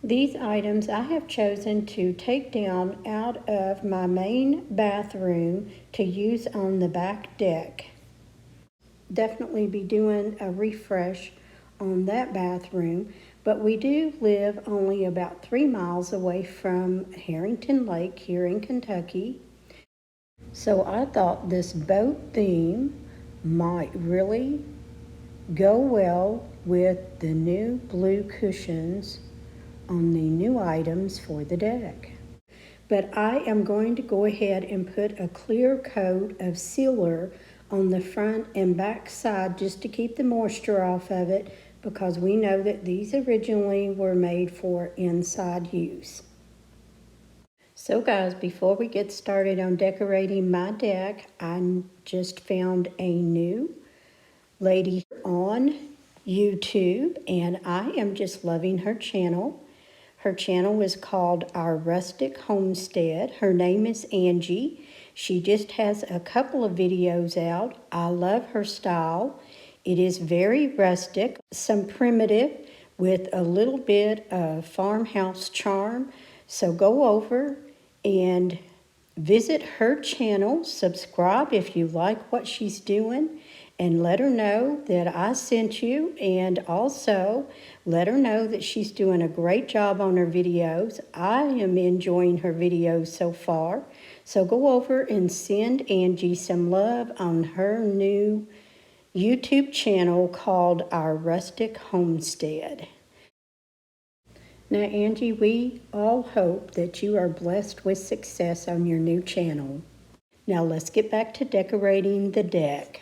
These items I have chosen to take down out of my main bathroom to use on the back deck. Definitely be doing a refresh on that bathroom, but we do live only about 3 miles away from Harrington Lake here in Kentucky. So I thought this boat theme might really go well with the new blue cushions on the new items for the deck. But I am going to go ahead and put a clear coat of sealer on the front and back side just to keep the moisture off of it, because we know that these originally were made for inside use. So guys, before we get started on decorating my deck, I just found a new lady on YouTube and I am just loving her channel. Her channel is called Our Rustic Homestead. Her name is Angie. She just has a couple of videos out. I love her style. It is very rustic, some primitive with a little bit of farmhouse charm. So go over and visit her channel, subscribe if you like what she's doing, and let her know that I sent you, and also let her know that she's doing a great job on her videos. I am enjoying her videos so far. So go over and send Angie some love on her new YouTube channel called Our Rustic Homestead. Now, Angie, we all hope that you are blessed with success on your new channel. Now, let's get back to decorating the deck.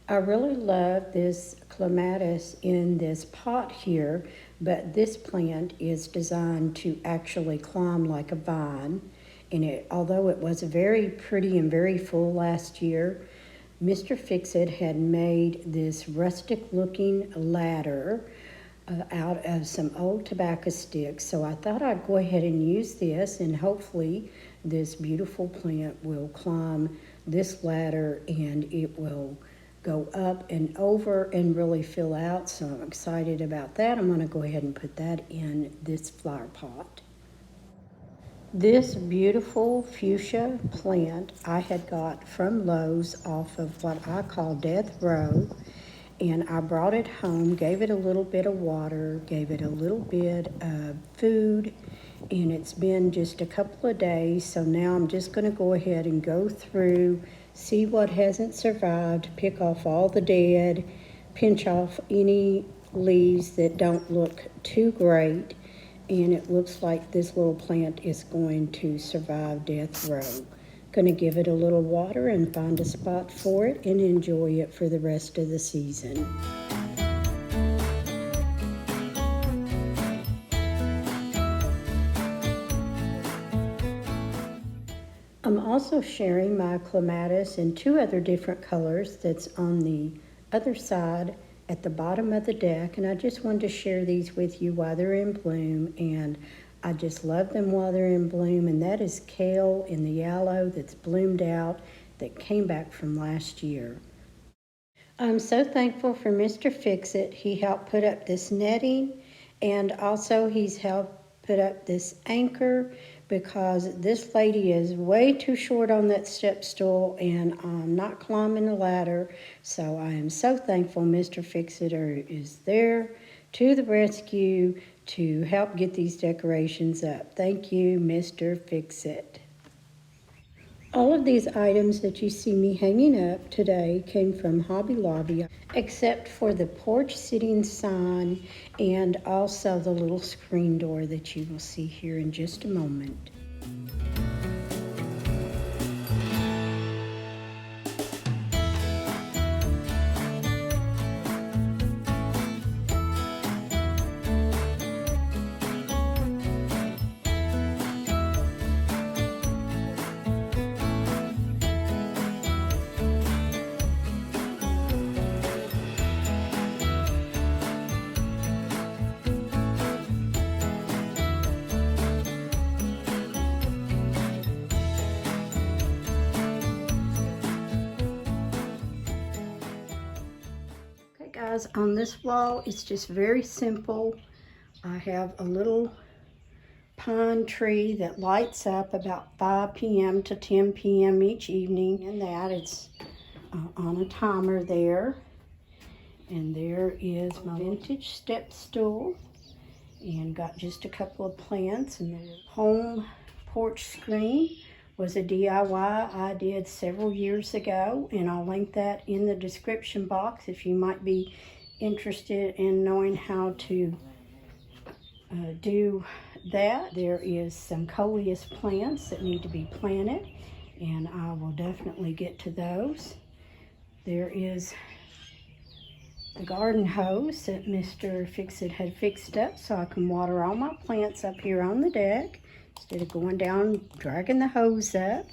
I really love this clematis in this pot here, but this plant is designed to actually climb like a vine. And although it was very pretty and very full last year, Mr. Fix-It had made this rustic looking ladder out of some old tobacco sticks. So I thought I'd go ahead and use this, and hopefully this beautiful plant will climb this ladder and it will go up and over and really fill out. So I'm excited about that. I'm going to go ahead and put that in this flower pot. This beautiful fuchsia plant I had got from Lowe's off of what I call Death Row, and I brought it home, gave it a little bit of water, gave it a little bit of food, and it's been just a couple of days. So now I'm just going to go ahead and go through, see what hasn't survived, pick off all the dead, pinch off any leaves that don't look too great. And it looks like this little plant is going to survive death row. Going to give it a little water and find a spot for it and enjoy it for the rest of the season. I'm also sharing my clematis in 2 other different colors that's on the other side at the bottom of the deck, and I just wanted to share these with you while they're in bloom, and I just love them while they're in bloom. And that is kale in the yellow that's bloomed out that came back from last year. I'm so thankful for Mr. Fix-It. He helped put up this netting, and also he's helped put up this anchor, because this lady is way too short on that step stool and I'm not climbing the ladder. So I am so thankful Mr. Fix-It is there to the rescue to help get these decorations up. Thank you, Mr. Fix-It. All of these items that you see me hanging up today came from Hobby Lobby, except for the porch sitting sign and also the little screen door that you will see here in just a moment. Guys, on this wall, it's just very simple. I have a little pine tree that lights up about 5 p.m. to 10 p.m. each evening, and that it's on a timer there. And there is my vintage step stool, and got just a couple of plants. And the home porch screen was a DIY I did several years ago, and I'll link that in the description box if you might be interested in knowing how to do that. There is some coleus plants that need to be planted, and I will definitely get to those. There is the garden hose that Mr. Fix-It had fixed up so I can water all my plants up here on the deck instead of going down dragging the hose up.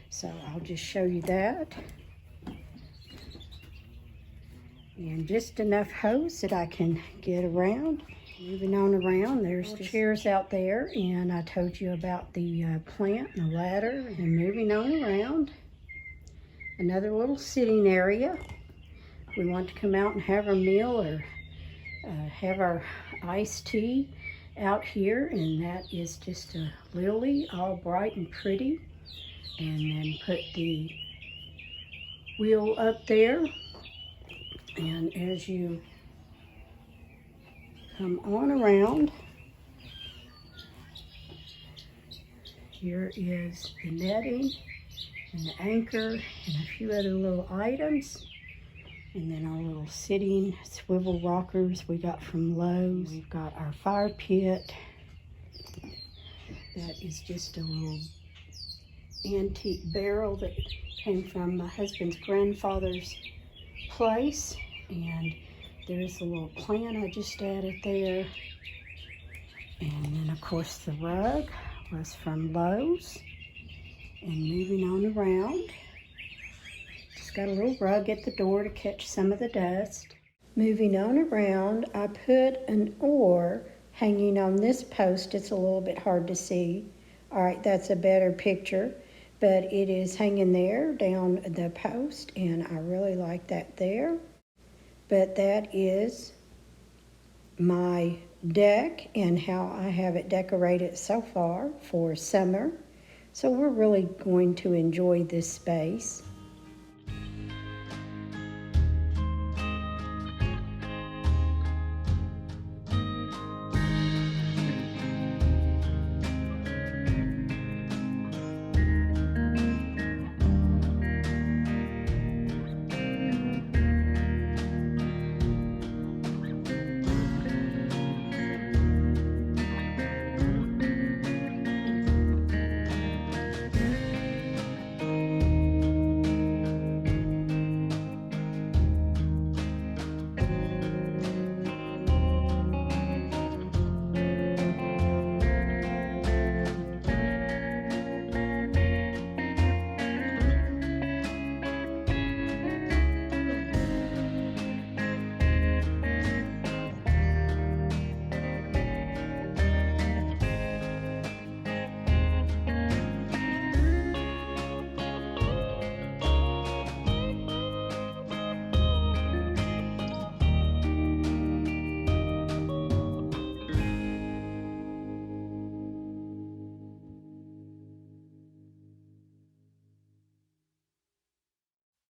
So I'll just show you that. And just enough hose that I can get around. Moving on around, there's the chairs out there, and I told you about the plant and the ladder. And moving on around, another little sitting area. We want to come out and have our meal or have our iced tea out here, and that is just a lily, all bright and pretty. And then put the wheel up there, and as you come on around, here is the netting and the anchor and a few other little items. And then our little sitting swivel rockers we got from Lowe's. We've got our fire pit. That is just a little antique barrel that came from my husband's grandfather's place. And there's a little plant I just added there. And then of course the rug was from Lowe's. And moving on around, got a little rug at the door to catch some of the dust. Moving on around, I put an oar hanging on this post. It's a little bit hard to see. All right, that's a better picture, but it is hanging there down the post, and I really like that there. But that is my deck and how I have it decorated so far for summer. So we're really going to enjoy this space.